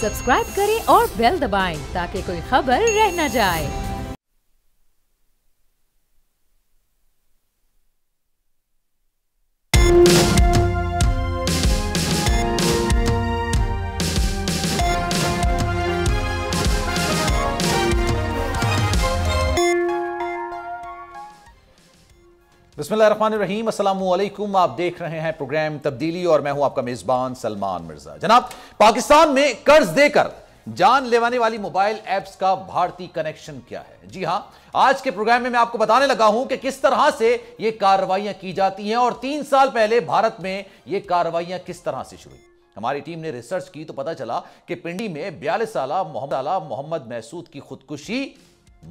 Subscribe करें और bell दबाएं ताकि कोई खबर रह न जाए। बिस्मिल्लाहिर्रहमानिर्रहीम, अस्सलामुअलैकुम। आप देख रहे हैं प्रोग्राम तब्दीली और मैं हूं आपका मेजबान सलमान मिर्जा। जनाब, पाकिस्तान में कर्ज देकर जान लेवाने वाली मोबाइल ऐप्स का भारतीय कनेक्शन क्या है? जी हां, आज के प्रोग्राम में मैं आपको बताने लगा हूं कि किस तरह से यह कार्रवाइयां की जाती हैं और 3 साल पहले भारत में यह कार्रवाइयां किस तरह से शुरू हुई। हमारी टीम ने रिसर्च की तो पता चला कि पिंडी में 42 साल मोहम्मद महसूद की खुदकुशी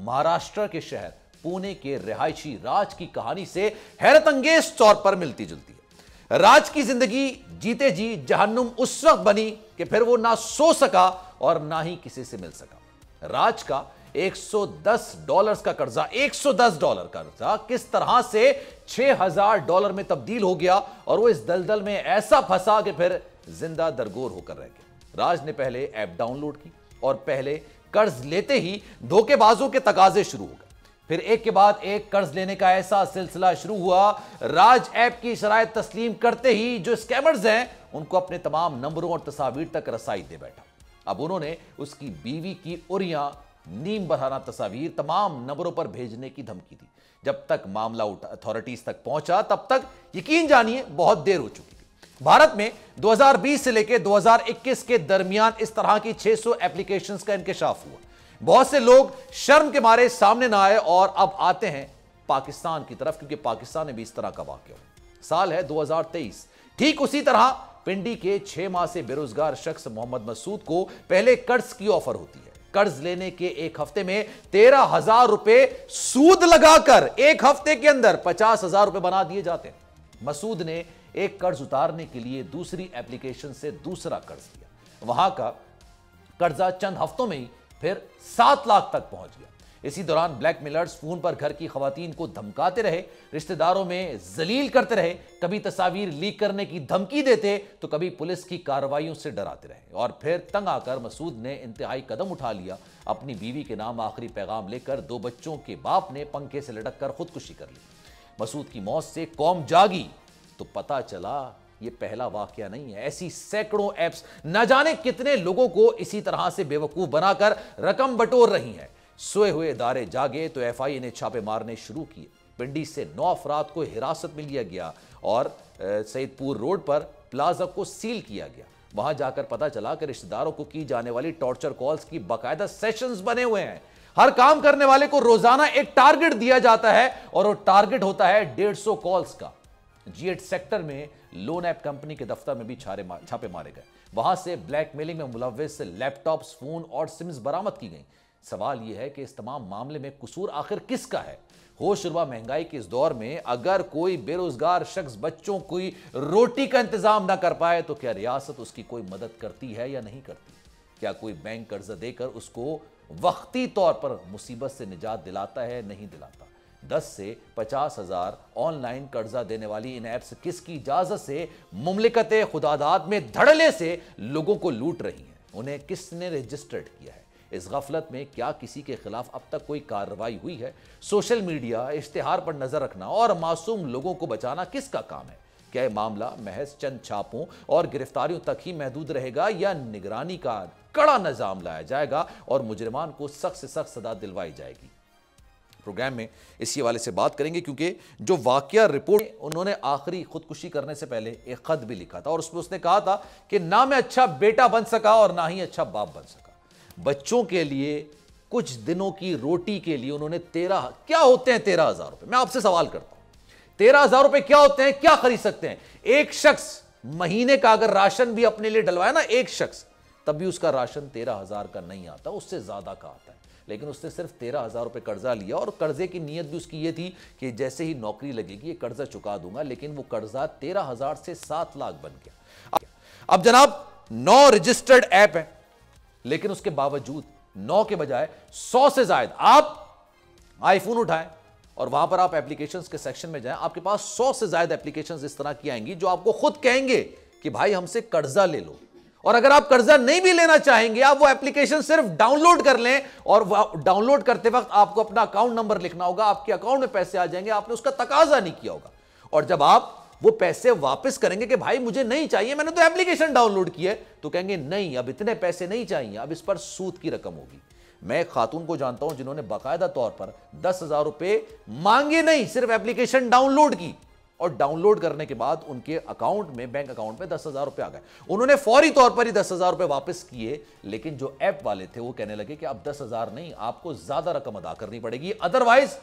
महाराष्ट्र के शहर पुणे के रिहायशी राज की कहानी से हैरत अंगेज तौर पर मिलती जुलती है। राज की जिंदगी जीते जी जहन्नुम उस वक्त बनी कि फिर वो ना सो सका और ना ही किसी से मिल सका। राज का $110 का कर्जा, $110 का कर्जा किस तरह से $6000 में तब्दील हो गया और वो इस दलदल में ऐसा फंसा कि फिर जिंदा दरगोर होकर रह गया। राज ने पहले ऐप डाउनलोड की और पहले कर्ज लेते ही धोखेबाजों के तकाजे शुरू हो गए। फिर एक के बाद एक कर्ज लेने का ऐसा सिलसिला शुरू हुआ। राज ऐप की शराइत तस्लीम करते ही जो स्कैमर्स हैं उनको अपने तमाम नंबरों और तस्वीर तक रसाई दे बैठा। अब उन्होंने उसकी बीवी की उरियां नीम बहाना तस्वीर तमाम नंबरों पर भेजने की धमकी दी। जब तक मामला अथॉरिटीज तक पहुंचा तब तक यकीन जानिए बहुत देर हो चुकी थी। भारत में 2020 से लेकर 2021 के दरमियान इस तरह की 600 एप्लीकेशंस का इंकशाफ हुआ। बहुत से लोग शर्म के मारे सामने ना आए और अब आते हैं पाकिस्तान की तरफ, क्योंकि पाकिस्तान में भी इस तरह का वाकया हुआ। साल है 2023। ठीक उसी तरह पिंडी के 6 माह से बेरोजगार शख्स मोहम्मद मसूद को पहले कर्ज की ऑफर होती है। कर्ज लेने के एक हफ्ते में 13,000 रुपए सूद लगाकर एक हफ्ते के अंदर 50,000 रुपए बना दिए जाते हैं। मसूद ने एक कर्ज उतारने के लिए दूसरी एप्लीकेशन से दूसरा कर्ज लिया। वहां का कर्जा चंद हफ्तों में ही फिर 7 लाख तक पहुंच गया। इसी दौरान ब्लैकमेलर्स फोन पर घर की खवातीन को धमकाते रहे, रिश्तेदारों में जलील करते रहे, कभी तस्वीर लीक करने की धमकी देते तो कभी पुलिस की कार्रवाइयों से डराते रहे। और फिर तंग आकर मसूद ने इंतहाई कदम उठा लिया। अपनी बीवी के नाम आखिरी पैगाम लेकर 2 बच्चों के बाप ने पंखे से लटक कर खुदकुशी कर ली। मसूद की मौत से कौम जागी तो पता चला ये पहला वाकया नहीं है। ऐसी सैकड़ों ऐप्स न जाने कितने लोगों को इसी तरह से बेवकूफ बनाकर रकम बटोर रही हैं। सोए हुए इदारे जागे तो एफआईए ने छापे मारने शुरू किए। पिंडी से 9 अफराद को हिरासत में लिया गया और सईदपुर रोड पर प्लाजा को सील किया गया। वहां जाकर पता चला कि रिश्तेदारों को की जाने वाली टॉर्चर कॉल्स की बाकायदा सेशंस बने हुए हैं। हर काम करने वाले को रोजाना एक टारगेट दिया जाता है और वो टारगेट होता है 150 कॉल्स का। G8 सेक्टर में लोन ऐप कंपनी के दफ्तर में भी छापे मारे गए। वहां से ब्लैकमेलिंग में मुलव्विस लैपटॉप्स, फोन और सिम्स बरामद की गई। सवाल यह है कि इस तमाम मामले में कसूर आखिर किसका है? होशरुबा महंगाई के इस दौर में अगर कोई बेरोजगार शख्स बच्चों की रोटी का इंतजाम ना कर पाए तो क्या रियासत उसकी कोई मदद करती है या नहीं करती? क्या कोई बैंक कर्जा देकर उसको वक्ती तौर पर मुसीबत से निजात दिलाता है? नहीं दिलाता। 10 से 50,000 ऑनलाइन कर्जा देने वाली इन ऐप्स किसकी इजाजत से मुमलिकत खुदादाद में धड़ल्ले से लोगों को लूट रही हैं? उन्हें किसने रजिस्टर्ड किया है? इस गफलत में क्या किसी के खिलाफ अब तक कोई कार्रवाई हुई है? सोशल मीडिया, इश्तिहार पर नजर रखना और मासूम लोगों को बचाना किसका काम है? क्या यह मामला महज चंद छापों और गिरफ्तारियों तक ही महदूद रहेगा या निगरानी का कड़ा निजाम लाया जाएगा और मुजरिमान को सख्त से सख्त सजा दिलवाई जाएगी? प्रोग्राम में इसी हवाले से बात करेंगे, क्योंकि जो वाकया रिपोर्ट उन्होंने आखिरी खुदकुशी करने से पहले एक खत भी लिखा था और उसमें उसने कहा था कि ना मैं अच्छा बेटा बन सका और ना ही अच्छा बाप बन सका। बच्चों के लिए कुछ दिनों की रोटी के लिए उन्होंने 13 क्या होते हैं 13,000 रुपए? मैं आपसे सवाल करता हूं, 13,000 रुपए क्या होते हैं? क्या खरीद सकते हैं? एक शख्स महीने का अगर राशन भी अपने लिए डलवाए ना, एक शख्स, तब भी उसका राशन 13,000 का नहीं आता, उससे ज्यादा का आता है। लेकिन उसने सिर्फ 13,000 रुपए कर्जा लिया और कर्जे की नीयत भी उसकी ये थी कि जैसे ही नौकरी लगेगी ये कर्जा चुका दूंगा। लेकिन वो कर्जा 13,000 से 7 लाख बन गया। अब जनाब 9 रजिस्टर्ड ऐप है, लेकिन उसके बावजूद 9 के बजाय 100 से ज्यादा आप आईफोन उठाएं और वहां पर आप एप्लीकेशंस के सेक्शन में जाएं, आपके पास 100 से ज्यादा एप्लीकेशंस इस तरह की आएंगी जो आपको खुद कहेंगे कि भाई हमसे कर्जा ले लो। और अगर आप कर्जा नहीं भी लेना चाहेंगे, आप वो एप्लीकेशन सिर्फ डाउनलोड कर लें और डाउनलोड करते वक्त आपको अपना अकाउंट नंबर लिखना होगा, आपके अकाउंट में पैसे आ जाएंगे, आपने उसका तकाजा नहीं किया होगा। और जब आप वो पैसे वापस करेंगे कि भाई मुझे नहीं चाहिए, मैंने तो एप्लीकेशन डाउनलोड की है, तो कहेंगे नहीं अब इतने पैसे नहीं चाहिए, अब इस पर सूद की रकम होगी। मैं एक खातून को जानता हूं जिन्होंने बाकायदा तौर पर 10,000 रुपए मांगे नहीं, सिर्फ एप्लीकेशन डाउनलोड की, और डाउनलोड करने के बाद उनके अकाउंट में, बैंक अकाउंट में 10,000 रुपए आ गए। उन्होंने फौरी तौर पर ही 10,000 रुपए वापस किए, लेकिन जो ऐप वाले थे वो कहने लगे कि अब 10,000 नहीं, आपको ज्यादा रकम अदा करनी पड़ेगी, अदरवाइज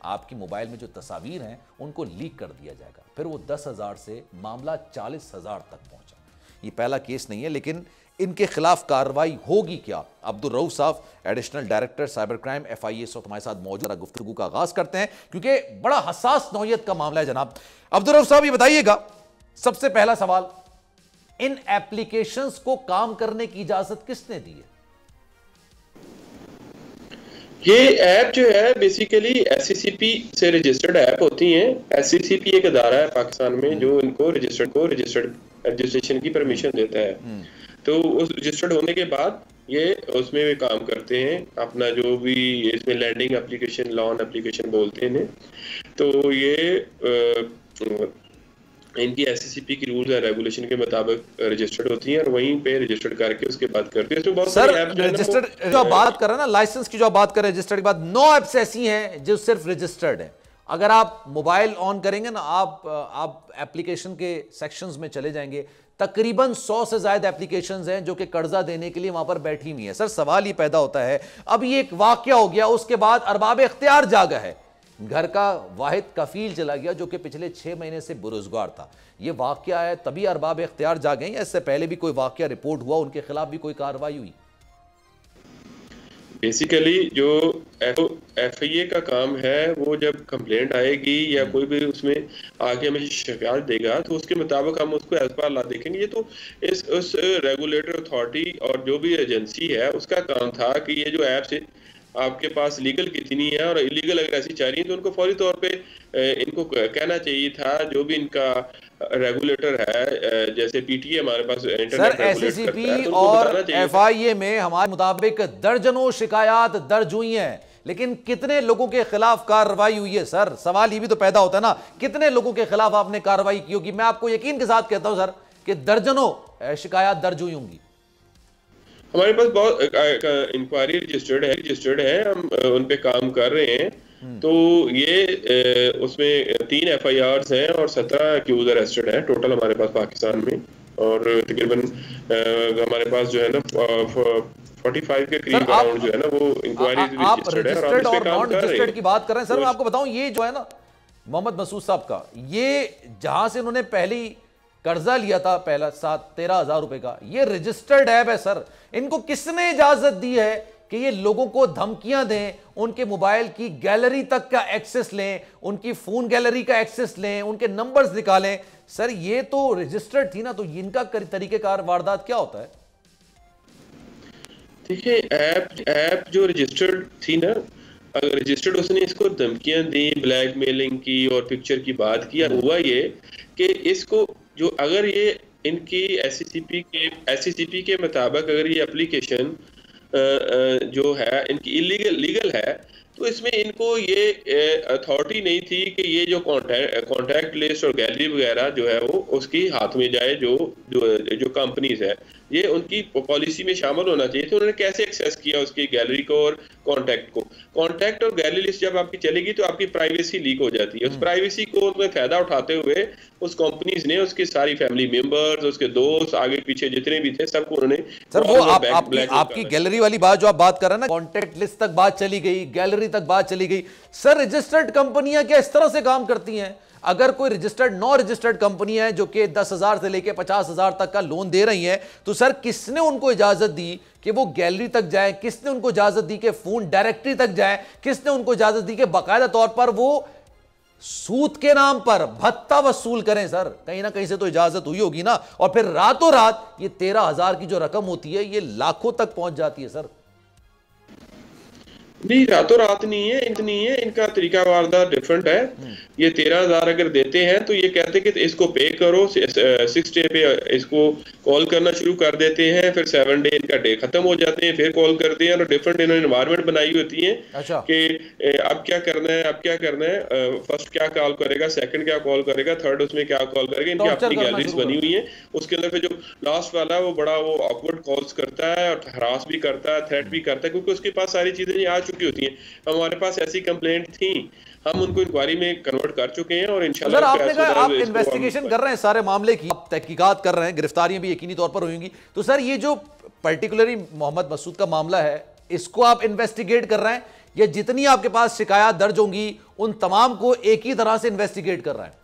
आपकी मोबाइल में जो तस्वीर हैं उनको लीक कर दिया जाएगा। फिर वो 10,000 से मामला 40,000 तक पहुंचा। ये पहला केस नहीं है, लेकिन इनके खिलाफ कार्रवाई होगी क्या? अब्दुल रऊफ साहब, additional director cyber crime FIA इस वक्त हमारे साथ मौजूद। गुफ्तगू का आगाज करते हैं क्योंकि बड़ा हसास नौयत का मामला है। जनाब अब्दुल रऊफ साहब, ये बताइएगा, सबसे पहला सवाल, इन एप्लीकेशंस को काम करने की इजाजत किसने दी है? ये ऐप जो है बेसिकली SCCP से रजिस्टर्ड ऐप होती हैं। SCCP एक अदारा है पाकिस्तान में जो इनको रजिस्ट्रेशन की परमिशन देता है। तो उस रजिस्टर्ड होने के बाद ये उसमें भी काम करते हैं, अपना जो भी इसमें लैंडिंग एप्लीकेशन, लोन एप्लीकेशन बोलते हैं। तो ये इनकी SCCP की रूल्स एंड रेगुलेशन के मुताबिक रजिस्टर्ड होती हैं और वहीं पे रजिस्टर्ड करके उसके बाद करते हैं। बहुत सर रजिस्टर्ड जो आप बात कर रहे हैं ना, लाइसेंस की जो आप बात कर रहे हैं रजिस्टर्ड के बाद, 9 ऐप्स ऐसी हैं जो सिर्फ रजिस्टर्ड है। अगर आप मोबाइल ऑन करेंगे ना, आप एप्लीकेशन के सेक्शंस में चले जाएंगे, तकरीबन 100 से ज्यादा एप्लीकेशंस हैं जो कि कर्जा देने के लिए वहां पर बैठी हुई हैं। सर सवाल ये पैदा होता है, अब ये एक वाकया हो गया, उसके बाद अरबाब इख्तियार जागा है, घर का वाहिद कफील चला गया जो कि पिछले 6 महीने से बेरोजगार था। ये वाकया है तभी अरबाब इख्तियार जागे, या इससे पहले भी कोई वाकया रिपोर्ट हुआ, उनके खिलाफ भी कोई कार्रवाई हुई? बेसिकली जो FIA का काम है, वो जब कंप्लेंट आएगी या कोई भी उसमें आगे हमें शिकायत देगा तो उसके मुताबिक हम उसको एज पर ला देखेंगे। ये तो उस रेगुलेटर अथॉरिटी और जो भी एजेंसी है उसका काम था कि ये जो ऐप्स आपके पास लीगल कितनी है और इलीगल अगर ऐसी चाह रही है तो उनको फौरी तौर पे इनको कहना चाहिए था। जो भी इनका रेगुलेटर है, जैसे PTA हमारे पास इंटरनेट SCCP और FIA में हमारे मुताबिक दर्जनों शिकायत दर्ज हुई हैं, लेकिन कितने लोगों के खिलाफ कार्रवाई हुई है? सर सवाल ये भी तो पैदा होता है ना, कितने लोगों के खिलाफ आपने कार्रवाई की होगी? मैं आपको यकीन के साथ कहता हूं सर कि दर्जनों शिकायत दर्ज हुई होंगी। हमारे पास बहुत इंक्वायरी रजिस्टर्ड है, हम उन पे काम कर रहे हैं। तो ये उसमें 3 FIRs हैं और 17 एक्यूज अरेस्टेड हैं टोटल हमारे पास पाकिस्तान में। और तकरीबन हमारे पास जो है ना 45 के करीब अराउंड जो है ना वो इंक्वायरीज रजिस्टर्ड है और हम इस पे काम कर रहे हैं। की बात कर रहे हैं सर, मैं आपको बताऊं ये जो है ना मोहम्मद मसूद साहब का, ये जहां से उन्होंने पहली कर्जा लिया था, पहला 13,000 रुपए का, ये रजिस्टर्ड ऐप है सर। इनको किसने इजाजत दी है कि ये लोगों को धमकियां दें, उनके मोबाइल की गैलरी तक का एक्सेस लें, उनकी फोन गैलरी का एक्सेस लें, उनके नंबर्स निकालें? सर ये तो रजिस्टर्ड थी ना, तो इनका तरीकेकार वारदात क्या होता है? देखिए ऐप जो रजिस्टर्ड थी ना, अगर रजिस्टर्ड उसने इसको धमकियां दी, ब्लैकमेलिंग की और पिक्चर की बात की, हुआ ये कि इसको जो अगर ये इनकी SCCP के मुताबिक अगर ये एप्लीकेशन जो है इनकी लीगल है, तो इसमें इनको ये अथॉरिटी नहीं थी कि ये जो कॉन्टैक्ट लिस्ट और गैलरी वगैरह जो है वो उसकी हाथ में जाए। जो कंपनीज है ये उनकी पॉलिसी में शामिल होना चाहिए। तो उन्होंने कैसे एक्सेस किया उसकी गैलरी को और कॉन्टैक्ट और गैलरी लिस्ट जब आपकी चलेगी तो आपकी प्राइवेसी लीक हो जाती है। उस प्राइवेसी को उसमें फायदा उठाते हुए उस कंपनीज ने उसकी सारी फैमिली मेंबर्स, उसके दोस्त, आगे पीछे जितने भी थे सबको उन्होंने। सर वो आपकी गैलरी वाली बात जो आप बात कर रहे हैं ना, कॉन्टैक्ट लिस्ट तक बात चली गई, गैलरी तक बात चली गई। सर रजिस्टर्ड कंपनियां क्या इस तरह से काम करती हैं? अगर कोई नॉन रजिस्टर्ड कंपनी है जो कि 10,000 से लेकर 50,000 तक का लोन दे रही है, तो सर किसने उनको इजाजत दी कि वो गैलरी तक जाए? किसने उनको इजाजत दी कि फोन डायरेक्टरी तक जाए? किसने उनको इजाजत दी कि बाकायदा तौर पर वो सूद के नाम पर भत्ता वसूल करें? सर कहीं ना कहीं से तो इजाजत हुई होगी ना। और फिर रातों रात ये 13,000 की जो रकम होती है ये लाखों तक पहुंच जाती है। सर नहीं, रातों रात नहीं है, इनका तरीका वारदात डिफरेंट है। ये 13,000 अगर देते हैं तो ये कहते हैं कि इसको पे करो, 6 डे पे इसको कॉल करना शुरू कर देते हैं, फिर 7 डे इनका डे खत्म हो जाते हैं, फिर कॉल करते हैं, और डिफरेंट इन्होंने एनवायरनमेंट बनाई होती है। अच्छा। कि अब क्या करना है, फर्स्ट क्या कॉल करेगा, सेकंड क्या कॉल करेगा, थर्ड उसमें क्या कॉल करेगा, इनकी अपनी गैलरीज बनी हुई है। उसके अंदर फिर जो लास्ट वाला है वो बड़ा वो ऑकवर्ड कॉल्स करता है और हरास भी करता है, थ्रेट भी करता है, क्योंकि उसके पास सारी चीजें आ चुकी होती हैं। हमारे पास ऐसी कंप्लेंट थी, हम उनको इंक्वायरी में कन्वर्ट कर चुके हैं, और इंशाल्लाह सर आपने कहा आप इन्वेस्टिगेशन कर रहे हैं सारे मामले की, आप तहकीकात कर रहे हैं, गिरफ्तारियां भी यकीनी तौर पर होंगी, तो सर ये जो पर्टिकुलरली मोहम्मद मसूद का मामला है इसको आप इन्वेस्टिगेट कर रहे हैं या जितनी आपके पास शिकायत दर्ज होंगी उन तमाम को एक ही तरह से इन्वेस्टिगेट कर रहे हैं?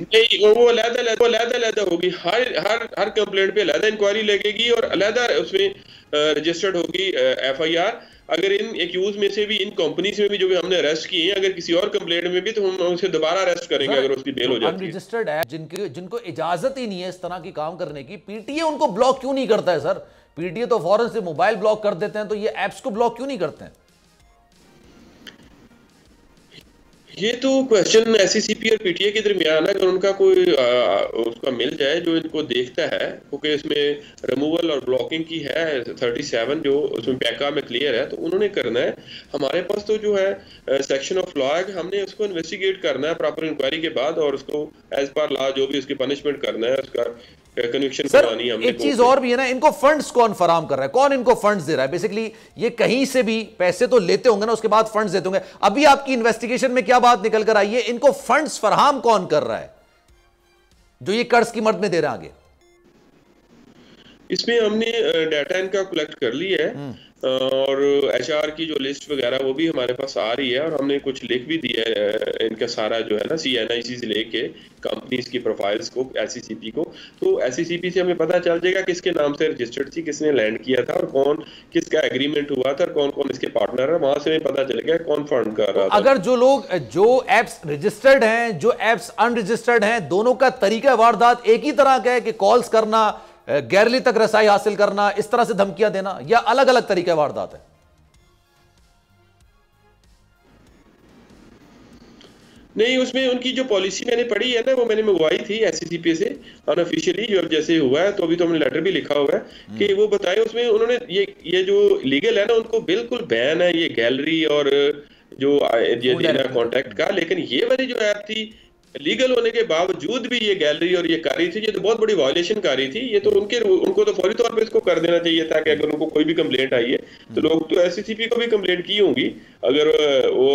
नहीं, वो अलग होगी, हर कंप्लेंट पे अलग इंक्वायरी लगेगी और अलग उसमें रजिस्टर्ड होगी FIR। अगर इन एक्यूज में से भी, इन कंपनीज में भी जो भी हमने अरेस्ट किए हैं, अगर किसी और कंप्लेंट में भी, तो हम उसे दोबारा अरेस्ट करेंगे अगर उसकी बेल हो जाती है। अनरजिस्टर्ड है, जिनको इजाजत ही नहीं है इस तरह की काम करने की, पीटीए उनको ब्लॉक क्यों नहीं करता है सर? पीटीए तो फौरन से मोबाइल ब्लॉक कर देते हैं, तो ये एप्स को ब्लॉक क्यों नहीं करते हैं? ये तो क्वेश्चन SCCP और PTA के दरमियान है। अगर उनका कोई उसका मिल जाए जो इनको देखता है, क्योंकि इसमें रिमूवल और ब्लॉकिंग की है 37 जो उसमें पैका में क्लियर है, तो उन्होंने करना है। हमारे पास तो जो है सेक्शन ऑफ लॉ है, हमने उसको इन्वेस्टिगेट करना है प्रॉपर इंक्वायरी के बाद, और उसको एज पर लॉ जो भी उसकी पनिशमेंट करना है, उसका कन्विक्शन करवानी है। एक चीज और भी है ना, इनको फंड्स कौन फराम कर रहा है, कौन इनको फंड्स दे रहा है? बेसिकली ये कहीं से भी पैसे तो लेते होंगे ना, उसके बाद फंड्स देते होंगे। अभी आपकी इन्वेस्टिगेशन में क्या बात निकल कर आई है, इनको फंड्स फराहम कौन कर रहा है जो ये कर्ज की मद में दे रहे हैं आगे? इसमें हमने डाटा इनका कलेक्ट कर लिया है, और HR की जो लिस्ट वगैरह वो भी हमारे पास आ रही है, और हमने कुछ लिख भी दिया है इनका सारा जो है ना, CNIC से लेके कंपनीज की प्रोफाइल्स को SCCP को। तो SCCP से हमें पता चल जाएगा किसके नाम से रजिस्टर्ड थी, किसने लैंड किया था, और कौन किसका एग्रीमेंट हुआ था, और कौन कौन इसके पार्टनर है। वहां से हमें पता चलेगा कौन फंड कर रहा था। अगर जो लोग, जो एप्स रजिस्टर्ड हैं, जो एप्स अनरजिस्टर्ड हैं, दोनों का तरीका वारदात एक ही तरह का है कि कॉल्स करना, गैरली तक रसाई हासिल करना, इस तरह से धमकियां देना, या अलग अलग तरीके वारदात है? नहीं, उसमें उनकी जो पॉलिसी मैंने पढ़ी है ना, वो मैंने मंगवाई थी SCCP से अनऑफिशियली, जो जैसे हुआ है, तो अभी तो हमने लेटर भी लिखा हुआ है कि वो बताए। उसमें उन्होंने ये जो लीगल है ना, उनको बिल्कुल बैन है ये गैलरी और जो ये देना कॉन्टैक्ट का। लेकिन ये वाली जो ऐप थी, लीगल होने के बावजूद भी ये गैलरी और ये कारी थी, ये तो बहुत बड़ी वायलेशन कारी थी। ये तो उनको तो फौरी तौर पे इसको कर देना चाहिए था कि अगर उनको कोई भी कंप्लेंट आई है, तो लोग तो SCCP को भी कंप्लेंट की होंगी। अगर वो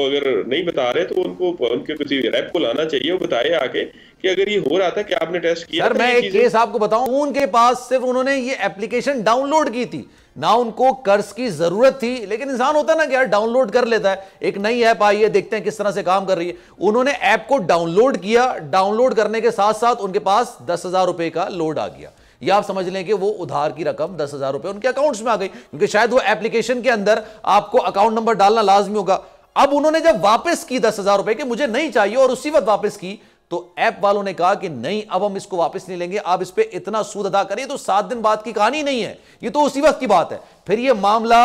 नहीं बता रहे तो उनके किसी रैप को लाना चाहिए, वो बताए आके कि अगर ये हो रहा था कि आपने टेस्ट किया। सर मैं एक केस आपको बताऊं, उनके पास सिर्फ उन्होंने ये एप्लीकेशन डाउनलोड की थी ना, उनको कर्ज की जरूरत थी, लेकिन इंसान होता है ना कि यार डाउनलोड कर लेता है, एक नई ऐप आई है, देखते हैं किस तरह से काम कर रही है। उन्होंने ऐप को डाउनलोड किया, डाउनलोड करने के साथ साथ उनके पास 10,000 रुपए का लोड आ गया। या आप समझ लें कि वो उधार की रकम 10,000 रुपए उनके अकाउंट्स में आ गई, क्योंकि शायद वो एप्लीकेशन के अंदर आपको अकाउंट नंबर डालना लाजमी होगा। अब उन्होंने जब वापस की 10,000 रुपए कि मुझे नहीं चाहिए, और उसी वक्त वापस की, तो ऐप वालों ने कहा कि नहीं, अब हम इसको वापस नहीं लेंगे, आप इस पे इतना सूद अदा करिए। तो 7 दिन बाद की कहानी नहीं है, ये तो उसी वक्त की बात है। फिर ये मामला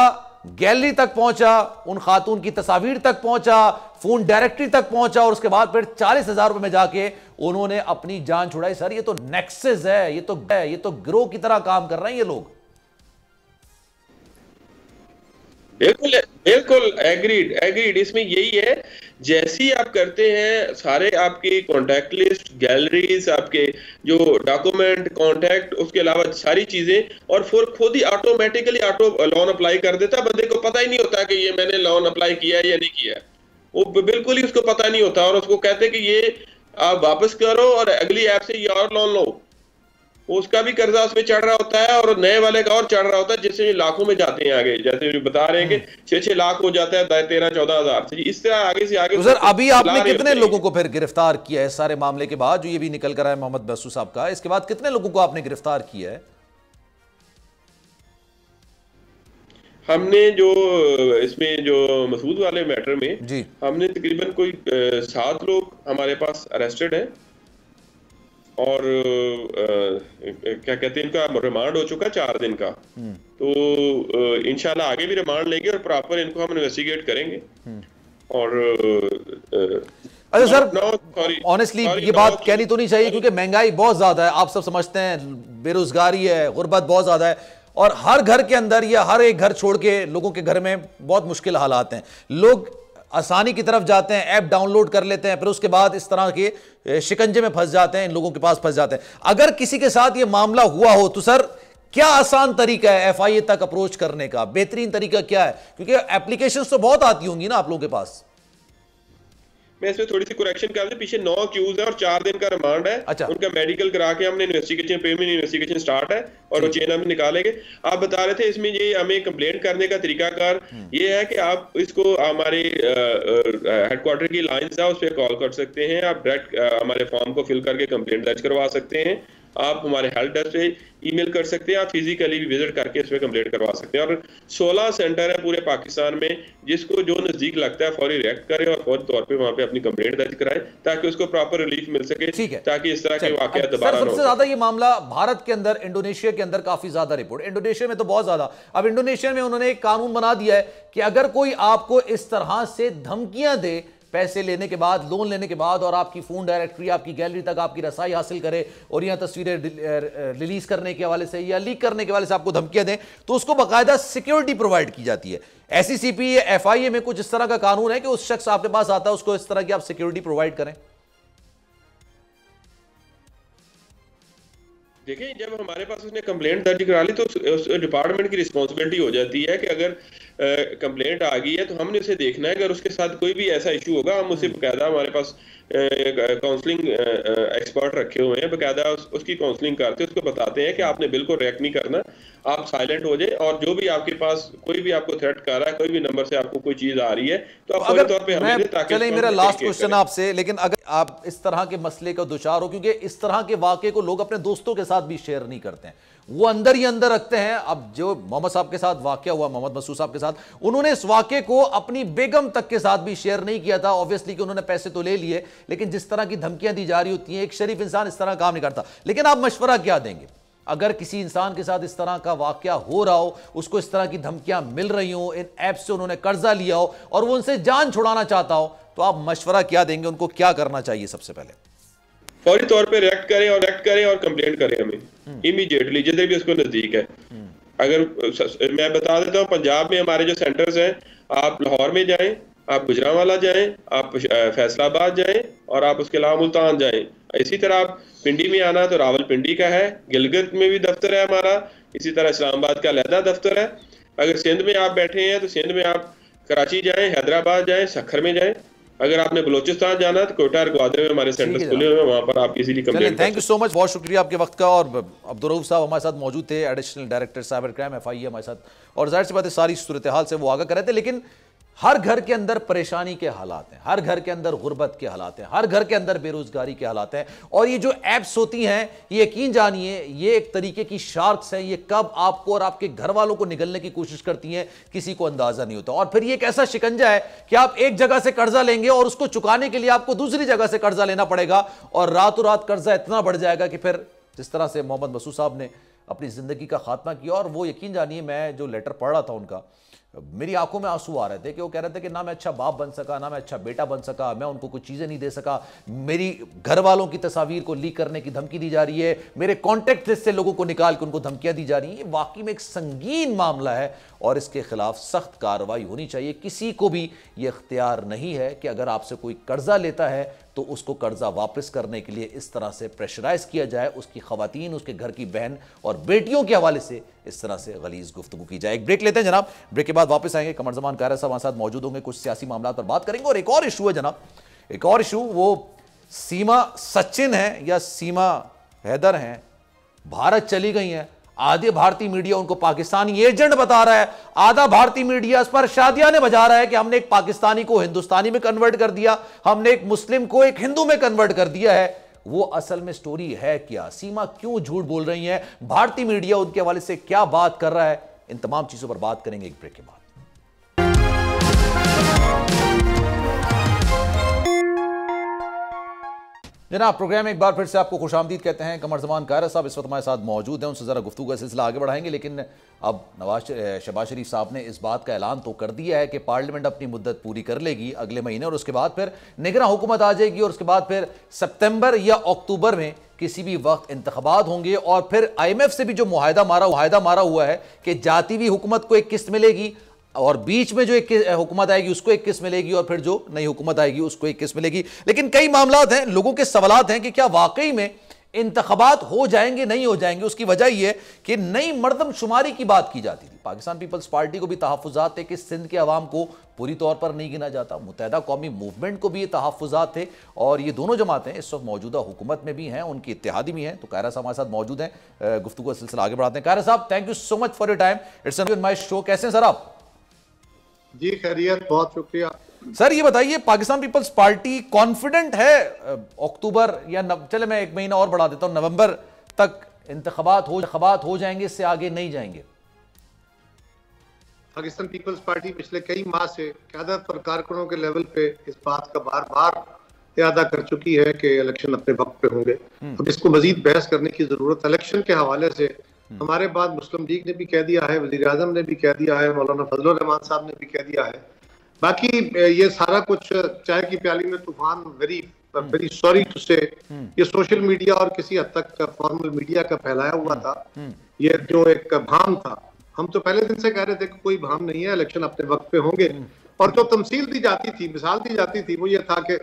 गैलरी तक पहुंचा, उन खातून की तस्वीर तक पहुंचा, फोन डायरेक्टरी तक पहुंचा, और उसके बाद फिर 40,000 रुपए में जाके उन्होंने अपनी जान छुड़ाई। सर ये तो नेक्सस है, ये तो गिरोह की तरह काम कर रहे हैं ये लोग। बिल्कुल बिल्कुल एग्रीड। इसमें यही है, जैसे ही आप करते हैं, सारे आपकी कॉन्टैक्ट लिस्ट, गैलरीज, आपके जो डॉक्यूमेंट, कॉन्टैक्ट, उसके अलावा सारी चीजें, और फिर खुद ही ऑटोमेटिकली लोन अप्लाई कर देता है। बंदे को पता ही नहीं होता कि ये मैंने लोन अप्लाई किया है या नहीं किया, वो बिल्कुल ही उसको पता नहीं होता, और उसको कहते कि ये आप वापस करो और अगली ऐप से ये और लोन लो। उसका भी कर्जा उसमें चढ़ रहा होता है, और नए वाले का और चढ़ रहा होता है, जिससे लाखों में जाते हैं आगे। जैसे बता रहे हैं कि 6-6 लाख हो जाता है 13-14 हजार से, इस तरह आगे से आगे। तो सर अभी आपने कितने लोगों को फिर गिरफ्तार किया है सारे मामले के बाद, जो ये भी निकल कर आया मोहम्मद मसूद साहब का, इसके बाद कितने लोगों को आपने गिरफ्तार किया है? हमने जो इसमें जो मसूद वाले मैटर में जी, हमने तकरीबन कोई 7 लोग हमारे पास अरेस्टेड हैं, और क्या कहते हैं, इनका रिमांड हो चुका 4 दिन का। तो इंशाल्लाह आगे भी रिमांड लेंगे और प्रॉपर इनको हम इन्वेस्टिगेट करेंगे। और अच्छा सर, ऑनेस्टली ये बात कहनी तो नहीं चाहिए क्योंकि महंगाई बहुत ज्यादा है, आप सब समझते हैं, बेरोजगारी है, गुर्बत बहुत ज्यादा है, और हर घर के अंदर या हर एक घर छोड़ के लोगों के घर में बहुत मुश्किल हालात हैं। लोग आसानी की तरफ जाते हैं, ऐप डाउनलोड कर लेते हैं, फिर उसके बाद इस तरह के शिकंजे में फंस जाते हैं, इन लोगों के पास फंस जाते हैं। अगर किसी के साथ ये मामला हुआ हो तो सर क्या आसान तरीका है एफआईए तक अप्रोच करने का? बेहतरीन तरीका क्या है? क्योंकि एप्लीकेशंस तो बहुत आती होंगी ना आप लोगों के पास। मैं इसमें थोड़ी सी करेक्शन कर दूं, पीछे 9 अक्यूज है और 4 दिन का रिमांड है। अच्छा। उनका मेडिकल करा के हमने इन्वेस्टिगेशन, प्रीलिमिनरी इन्वेस्टिगेशन स्टार्ट है और वो चेन हम निकालेंगे। आप बता रहे थे इसमें ये हमें कंप्लेंट करने का तरीकाकार ये है कि आप इसको हमारे हेडक्वार्टर की लाइंस है उस पर कॉल कर सकते हैं, आप डायरेक्ट हमारे फॉर्म को फिल करके कंप्लेंट दर्ज करवा सकते हैं, आप हमारे हेल्प डेस्क पे ईमेल कर सकते हैं, आप फिजिकली भी विजिट करके इसमें कंप्लेंट करवा सकते हैं। और 16 सेंटर है पूरे पाकिस्तान में, जिसको जो नजदीक लगता है फौरी रिएक्ट करे और फौरी तौर पे वहां पे अपनी कंप्लेंट दर्ज कराए ताकि उसको प्रॉपर रिलीफ मिल सके। ठीक है, ताकि इस तरह के वाकया दोबारा सबसे ज्यादा ये मामला भारत के अंदर, इंडोनेशिया के अंदर काफी ज्यादा रिपोर्ट, इंडोनेशिया में तो बहुत ज्यादा। अब इंडोनेशिया में उन्होंने एक कानून बना दिया है कि अगर कोई आपको इस तरह से धमकियां दे पैसे लेने के बाद, लोन लेने के बाद, और आपकी फोन डायरेक्टरी, आपकी गैलरी तक आपकी रसाई हासिल करे और यहां तस्वीरें रिलीज करने के हवाले से या लीक करने के हवाले से आपको धमकियां दें, तो उसको बाकायदा सिक्योरिटी प्रोवाइड की जाती है। एससीसीपी या एफआईए में कुछ इस तरह का कानून है कि उस शख्स आपके पास आता है उसको इस तरह की आप सिक्योरिटी प्रोवाइड करें। देखिए, जब हमारे पास उसने कंप्लेंट दर्ज करा ली तो उस डिपार्टमेंट की रिस्पॉन्सिबिलिटी हो जाती है कि अगर कंप्लेंट आ गई है तो हमने उसे देखना है। अगर उसके साथ कोई भी ऐसा इशू होगा, हम उसे बकायदा, हमारे पास काउंसलिंग एक्सपर्ट रखे हुए हैं, बकायदा उसकी काउंसलिंग करते हैं, उसको बताते हैं कि आपने बिल्कुल रिएक्ट नहीं करना, आप साइलेंट हो जाए, और जो भी आपके पास कोई भी आपको थ्रेट कर रहा है, कोई भी नंबर से आपको कोई चीज आ रही है तो आप फौरी तौर पे हमें दें, ताकि चलिए मेरा लास्ट क्वेश्चन आपसे, लेकिन अगर आप इस तरह के मसले का दुचार हो, क्योंकि इस तरह के वाकये को लोग अपने दोस्तों के साथ भी शेयर नहीं करते हैं, वो अंदर ही अंदर रखते हैं। अब जो मोहम्मद साहब के साथ वाकया हुआ, मोहम्मद मसूद साहब के साथ, उन्होंने इस वाकये को अपनी बेगम तक के साथ भी शेयर नहीं किया था, ऑब्वियसली कि उन्होंने पैसे तो ले लिए, लेकिन जिस तरह की धमकियां दी जा रही होती हैं, एक शरीफ इंसान इस तरह काम नहीं करता। लेकिन आप मशवरा क्या देंगे अगर किसी इंसान के साथ इस तरह का वाकया हो रहा हो, उसको इस तरह की धमकियां मिल रही हो, इन ऐप से उन्होंने कर्जा लिया हो और वो उनसे जान छुड़ाना चाहता हो, तो आप मशवरा क्या देंगे? उनको क्या करना चाहिए? सबसे पहले फौरी तौर पे रिएक्ट करें और कंप्लेंट करें हमें इमीडिएटली, जिधर भी उसको नजदीक है। अगर मैं बता देता हूँ, पंजाब में हमारे जो सेंटर्स हैं, आप लाहौर में जाएं, आप गुजरांवाला जाएं, आप फैसलाबाद जाएं, और आप उसके अलावा मुल्तान जाएं। इसी तरह आप पिंडी में आना तो रावलपिंडी का है, गिलगित में भी दफ्तर है हमारा, इसी तरह इस्लामाबाद का अलहदा दफ्तर है। अगर सिंध में आप बैठे हैं तो सिंध में आप कराची जाएं, हैदराबाद जाएं, सखर में जाएं। अगर आपने बलोचिस्तान जाना है तो कोटा और ग्वादर में हमारे सेंटर्स खुले हुए हैं, वहां पर आप easily complaint. Thank you so much, बहुत शुक्रिया आपके वक्त का। और अब्दुर्रऊफ साहब हमारे साथ मौजूद थे, additional director cyber crime FIA हमारे साथ, और जाहिर सी बात है सारी सूरत हाल से वो आगाह कर रहे थे। लेकिन हर घर के अंदर परेशानी के हालात हैं, हर घर के अंदर गुर्बत के हालात हैं, हर घर के अंदर बेरोजगारी के हालात हैं, और ये जो ऐप्स होती हैं, ये यकीन जानिए ये एक तरीके की शार्क्स हैं। ये कब आपको और आपके घर वालों को निगलने की कोशिश करती हैं, किसी को अंदाजा नहीं होता। और फिर ये एक ऐसा शिकंजा है कि आप एक जगह से कर्जा लेंगे और उसको चुकाने के लिए आपको दूसरी जगह से कर्जा लेना पड़ेगा, और रातों रात कर्जा इतना बढ़ जाएगा कि फिर जिस तरह से मोहम्मद मसूद साहब ने अपनी जिंदगी का खात्मा किया, और वो यकीन जानिए, मैं जो लेटर पढ़ रहा था उनका, मेरी आंखों में आंसू आ रहे थे कि वो कह रहे थे कि ना मैं अच्छा बाप बन सका, ना मैं अच्छा बेटा बन सका, मैं उनको कुछ चीज़ें नहीं दे सका, मेरी घर वालों की तस्वीर को लीक करने की धमकी दी जा रही है, मेरे कॉन्टैक्ट लिस्ट से लोगों को निकाल के उनको धमकियां दी जा रही हैं। ये वाकई में एक संगीन मामला है और इसके खिलाफ सख्त कार्रवाई होनी चाहिए। किसी को भी ये इख्तियार नहीं है कि अगर आपसे कोई कर्जा लेता है तो उसको कर्जा वापस करने के लिए इस तरह से प्रेशराइज किया जाए, उसकी खवातीन, उसके घर की बहन और बेटियों के हवाले से इस तरह से गलीज गुफ्तगू की जाए। एक ब्रेक लेते हैं जनाब, ब्रेक के बाद वापस आएंगे। कमर जमान कायरा साहब हमारे साथ मौजूद होंगे, कुछ सियासी मामला पर बात करेंगे, और एक और इशू है जनाब, एक और इशू, वो सीमा सचिन है या सीमा हैदर हैं, भारत चली गई हैं। आधे भारतीय मीडिया उनको पाकिस्तानी एजेंट बता रहा है, आधा भारतीय मीडिया इस पर शादियाने बजा रहा है कि हमने एक पाकिस्तानी को हिंदुस्तानी में कन्वर्ट कर दिया, हमने एक मुस्लिम को एक हिंदू में कन्वर्ट कर दिया है। वो असल में स्टोरी है क्या? सीमा क्यों झूठ बोल रही है? भारतीय मीडिया उनके हवाले से क्या बात कर रहा है? इन तमाम चीजों पर बात करेंगे एक ब्रेक के बाद। जनाब, प्रोग्राम एक बार फिर से आपको खुशामदीद कहते हैं। कमर ज़मान कायरा साहब इस वक्त हमारे साथ मौजूद हैं, उनसे ज़रा गुफ्तगू का सिलसिला आगे बढ़ाएंगे। लेकिन अब शहबाज शरीफ साहब ने इस बात का ऐलान तो कर दिया है कि पार्लियामेंट अपनी मुद्दत पूरी कर लेगी अगले महीने, और उसके बाद फिर निगरां हुकूमत आ जाएगी, और उसके बाद फिर सितंबर या अक्टूबर में किसी भी वक्त इंतखाबात होंगे। और फिर IMF से भी जो मुआहदा मारा हुआ है कि जाती हुई हुकूमत को एक किस्त मिलेगी, और बीच में जो एक हुकूमत आएगी उसको एक किस्त मिलेगी, और फिर जो नई हुकूमत आएगी उसको एक किस्त मिलेगी। लेकिन कई मामलात हैं, लोगों के सवालात हैं कि क्या वाकई में इंतखाबात हो जाएंगे, नहीं हो जाएंगे। उसकी वजह यह है कि नई मर्दमशुमारी की बात की जाती थी। पाकिस्तान पीपल्स पार्टी को भी तहफ़्फ़ुज़ात थे कि सिंध के अवाम को पूरी तौर पर नहीं गिना जाता, मुत्तहिदा कौमी मूवमेंट को भी ये तहफ़्फ़ुज़ात थे, और ये दोनों जमातें इस वक्त मौजूदा हुकूमत में भी हैं, उनकी इत्तेहादी भी हैं। तो कायरा साहब हमारे साथ मौजूद हैं, गुफ्तगू का सिलसिला आगे बढ़ाते हैं। कायरा साहब, thank you so much for your time, it's on my show. कैसे हैं सर आप? जी खैरियत, बहुत शुक्रिया सर। ये बताइए, पाकिस्तान पीपल्स पार्टी कॉन्फिडेंट है अक्टूबर या चले मैं एक महीना और बढ़ा देता हूं, नवंबर तक इंतखाबात हो जाएंगे, इससे आगे नहीं जाएंगे? पाकिस्तान पीपल्स पार्टी पिछले कई माह से क़यादत और कारकुनों के लेवल पे इस बात का बार बार इरादा कर चुकी है कि इलेक्शन अपने वक्त पे होंगे। अब इसको मजीद बहस करने की जरूरत, इलेक्शन के हवाले से हमारे बाद मुस्लिम लीग ने भी कह दिया है, वजीर आजम ने भी कह दिया है, मौलाना फजलुर रहमान साहब ने भी कह दिया है। बाकी ये सारा कुछ चाय की प्याली में तूफान, वेरी सॉरी टू से, ये सोशल मीडिया और किसी हद तक फॉर्मल मीडिया का फैलाया हुआ था। ये जो एक भाम था, हम तो पहले दिन से कह रहे थे कि कोई भाम नहीं है, इलेक्शन अपने वक्त पे होंगे। और जो तमसील दी जाती थी, मिसाल दी जाती थी, वो ये था कि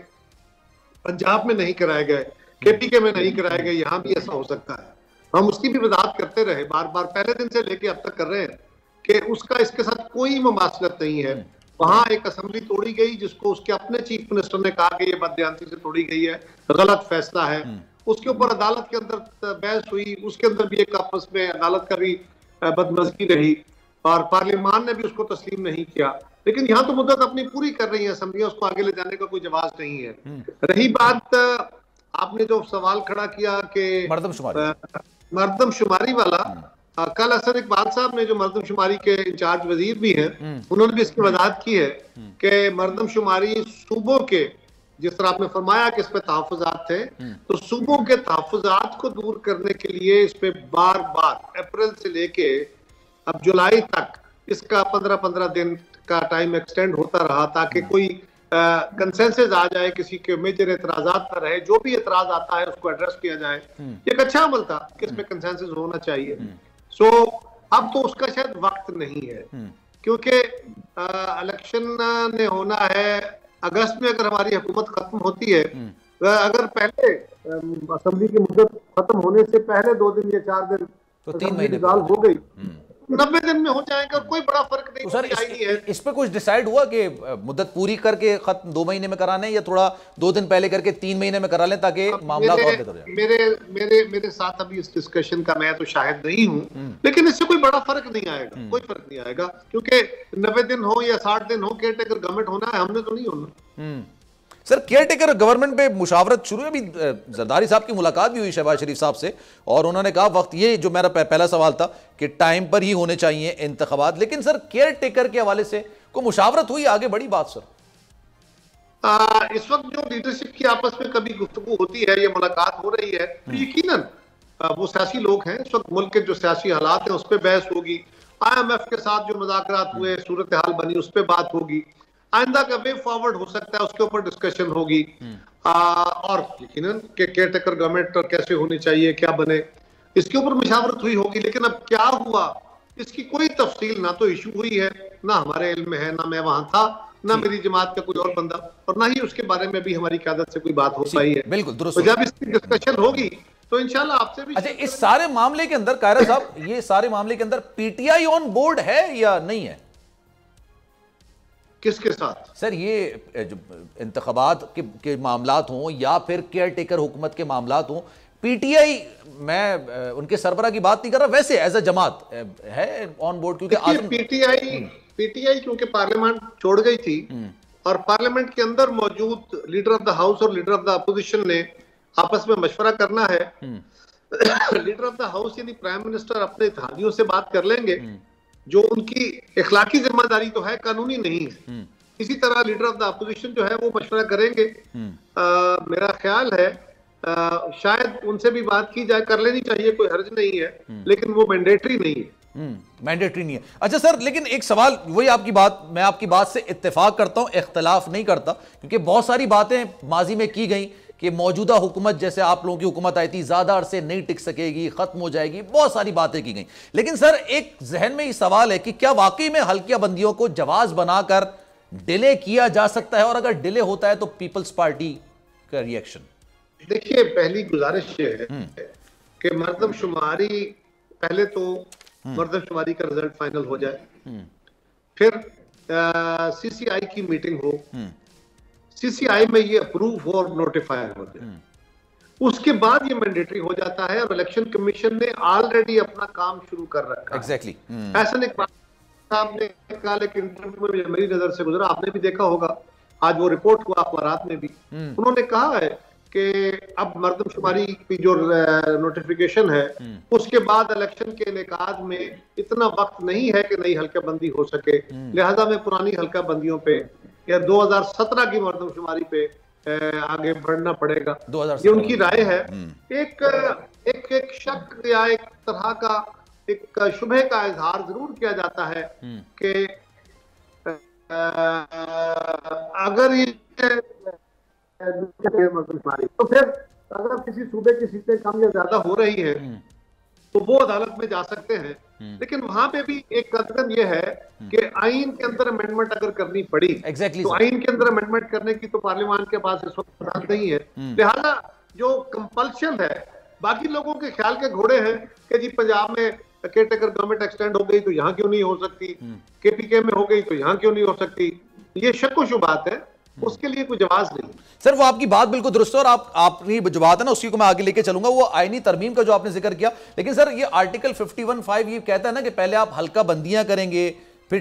पंजाब में नहीं कराए गए, KPK में नहीं कराए गए, यहाँ भी ऐसा हो सकता है। हम उसकी भी वजाहत करते रहे बार बार, पहले दिन से लेके अब तक कर रहे हैं कि उसका इसके साथ कोई मुमासलत नहीं है। वहां एक असेंबली तोड़ी गई जिसको उसके अपने चीफ मिनिस्टर ने कहा कि ये बदयांती से तोड़ी गई है, गलत फैसला है। उसके ऊपर अदालत के अंदर बहस हुई, उसके अंदर भी एक आपस में अदालत का भी बदमज़गी रही, और पार्लियामान ने भी उसको तस्लीम नहीं किया। लेकिन यहाँ तो मुद्दत अपनी पूरी कर रही है असेंबलियां, उसको आगे ले जाने का कोई जवाब नहीं है। रही बात आपने जो सवाल खड़ा किया कि मर्दमशुमारी वाला, कल हसन इकबाल साहब ने, जो मर्दमशुमारी के इंचार्ज वजीर भी हैं, उन्होंने भी इसकी वजाहत की है कि मर्दमशुमारी सूबों के, जिस तरह आपने फरमाया कि इस पे तहफ़्फ़ुज़ात थे, तो सूबों के तहफ़्फ़ुज़ात को दूर करने के लिए इस पे बार बार अप्रैल से लेके अब जुलाई तक इसका 15-15 दिन का टाइम एक्सटेंड होता रहा, ताकि कोई कंसेंसस आ जाए, किसी के मेजर एतराजात ना रहे, जो भी एतराज आता है उसको एड्रेस किया जाए। एक अच्छा अमल था कि इसमें कंसेंसस होना चाहिए। सो अब तो उसका शायद वक्त नहीं है, क्योंकि इलेक्शन ने होना है अगस्त में। अगर हमारी हुकूमत खत्म होती है, अगर पहले असेंबली की मुद्दत खत्म होने से पहले 2 दिन या 4 दिन तो 3 महीने हो गई, 90 दिन में हो जाएगा, कोई बड़ा फर्क नहीं। तो सर इस पे कुछ डिसाइड हुआ कि मुद्दत पूरी करके खत्म 2 महीने में कराने, या थोड़ा 2 दिन पहले करके 3 महीने में करा लें, ताकि मामला और बेहतर हो जाए? मेरे साथ अभी इस डिस्कशन का मैं तो शायद नहीं हूँ, लेकिन इससे कोई बड़ा फर्क नहीं आएगा, कोई फर्क नहीं आएगा, क्योंकि 90 दिन हो या 60 दिन हो, केयर टेकर गवर्नमेंट होना है, हमने तो नहीं होना। सर, केयर टेकर गवर्नमेंट पे मुशावरत शुरू है। अभी जरदारी साहब की मुलाकात भी हुई शहबाज शरीफ साहब से, और उन्होंने कहा वक्त, ये जो मेरा पहला सवाल था कि टाइम पर ही होने चाहिए इंतखाबात। लेकिन सर, केयर टेकर के हवाले से कोई मुशावरत हुई, आगे बड़ी बात सर? इस वक्त जो लीडरशिप की आपस में कभी गुफ्तगू होती है, ये मुलाकात हो रही है, तो यकीनन वो सियासी लोग हैं, इस वक्त मुल्क के जो सियासी हालात हैं उस पर बहस होगी। IMF के साथ जो मुज़ाकरात हुए, सूरत हाल बनी, उस पर बात होगी। आइंदा का वे फॉरवर्ड हो सकता है, उसके ऊपर डिस्कशन होगी। और यकीनन के केयर टेकर गवर्नमेंट कैसे होनी चाहिए, क्या बने, इसके ऊपर मुशावरत हुई होगी। लेकिन अब क्या हुआ इसकी कोई तफसील ना तो इशू हुई है, ना हमारे इल्म में है, ना मैं वहां था, ना मेरी जमात का कोई और बंदा, और ना ही उसके बारे में भी हमारी क़यादत से कोई बात हो पाई है। बिल्कुल दुरुस्त। तो जब इसकी डिस्कशन होगी तो इंशाल्लाह आपसे भी। अच्छा, इस सारे मामले के अंदर कायरा साहब, ये सारे मामले के अंदर PTI ऑन बोर्ड है या नहीं है? किसके साथ सर? ये जो इंतखाबात के मामलात हों या फिर केयर टेकर हुकूमत के मामलात हों, PTI, मैं उनके सरबरा की बात नहीं कर रहा, वैसे एज अ जमात है ऑन बोर्ड? क्योंकि PTI क्योंकि पार्लियामेंट छोड़ गई थी, और पार्लियामेंट के अंदर मौजूद लीडर ऑफ द हाउस और लीडर ऑफ द अपोजिशन ने आपस में मशवरा करना है। लीडर ऑफ द हाउस यानी प्राइम मिनिस्टर अपने इत्तेहादियों से बात कर लेंगे, जो उनकी इखलाकी जिम्मेदारी तो है, कानूनी नहीं है। इसी तरह लीडर ऑफ द अपोजिशन जो है वो मशवरा करेंगे। मेरा ख्याल है शायद उनसे भी बात की जाए, कर लेनी चाहिए, कोई हर्ज नहीं है, लेकिन वो मैंडेटरी नहीं है। मैंडेटरी नहीं है। अच्छा सर, लेकिन एक सवाल, वही आपकी बात, मैं आपकी बात से इत्तेफाक करता हूं, इख्तलाफ नहीं करता, क्योंकि बहुत सारी बातें माजी में की गई कि मौजूदा हुकूमत, जैसे आप लोगों की हुकूमत आई थी, ज्यादा अरसे नहीं टिक सकेगी, खत्म हो जाएगी, बहुत सारी बातें की गई। लेकिन सर एक जहन में ये सवाल है कि क्या वाकई में हल्किया बंदियों को जवाज बनाकर डिले किया जा सकता है, और अगर डिले होता है तो पीपल्स पार्टी का रिएक्शन? देखिए, पहली गुजारिश ये है कि मर्दमशुमारी, पहले तो मर्दमशुमारी का रिजल्ट फाइनल हो जाए, फिर सीसीआई की मीटिंग हो, सीसीआई में ये अप्रूव हो और नोटिफाई हो जाए, उसके बाद ये मैंडेटरी हो जाता है। और इलेक्शन कमीशन ने ऑलरेडी अपना काम शुरू कर रखा है। एग्जैक्टली। ऐसा नहीं साहब ने कहा, लेकिन इंटरव्यू में मेरी नजर से गुजरा, आपने भी देखा होगा, आज वो रिपोर्ट हुआ अखबारात में भी, उन्होंने कहा है कि अब मर्दमशुमारी की जो नोटिफिकेशन है, उसके बाद इलेक्शन के इनेकाद में इतना वक्त नहीं है कि नई हल्का बंदी हो सके, लिहाजा में पुरानी हल्का बंदियों पे या 2017 की मर्दमशुमारी पे आगे बढ़ना पड़ेगा। ये उनकी राय है। एक शक या एक तरह का एक शुबह का इजहार जरूर किया जाता है कि अगर ये तो फिर अगर किसी सूबे की सीटें कम या ज्यादा हो रही है तो वो अदालत में जा सकते हैं। लेकिन वहां पे भी एक कदम ये है कि आइन के अंदर अमेंडमेंट अगर करनी पड़ी, तो आइन के अंदर अमेंडमेंट करने की तो पार्लियामान के पास इस वक्त अदालत नहीं है। लिहाजा जो कंपल्शन है, बाकी लोगों के ख्याल के घोड़े हैं कि जी पंजाब में केयरटेकर गवर्नमेंट एक्सटेंड हो गई तो यहाँ क्यों नहीं हो सकती, केपीके में हो गई तो यहाँ क्यों नहीं हो सकती, ये शक शुबात है, उसके लिए कोई जवाब नहीं। सर वो आपकी बात बिल्कुल दुरुस्त है, और आपकी जो बात है ना उसकी को मैं आगे लेके चलूंगा, वो आईनी तरमीम का जो आपने जिक्र किया। लेकिन सर ये आर्टिकल 51(5) ये कहता है ना कि पहले आप हल्का बंदियां करेंगे, फिर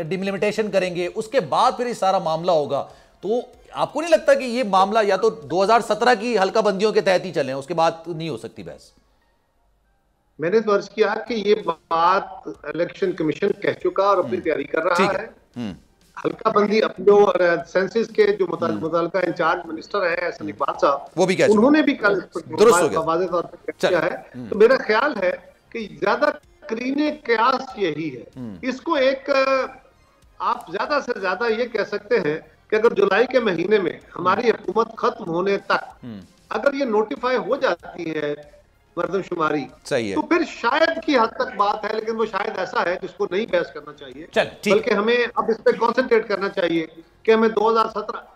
डिमिलिमिटेशन करेंगे, उसके बाद फिर ये सारा मामला होगा। तो आपको नहीं लगता कि ये मामला या तो 2017 की हल्का बंदियों के तहत ही चले, उसके बाद नहीं हो सकती बहस? मैंने तो अर्ज किया कि ये बात इलेक्शन कमीशन कह चुका और अपनी तैयारी कर रहा है। हल्का बंदी अपने जो सेंसस के जो मुतल्लिका इंचार्ज मिनिस्टर है एहसन इकबाल साहब, वो भी उन्होंने भी कल वाज़ेह तौर पर किया है। तो मेरा ख्याल है कि ज्यादा करीने कयास यही है। इसको एक आप ज्यादा से ज्यादा ये कह सकते हैं कि अगर जुलाई के महीने में हमारी हुकूमत खत्म होने तक अगर ये नोटिफाई हो जाती है मर्दमशुमारी, सही है, तो फिर शायद की हद तक बात है, लेकिन वो शायद ऐसा है जिसको नहीं बहस करना चाहिए, बल्कि हमें अब इस पे कॉन्सेंट्रेट करना चाहिए कि हमें 2017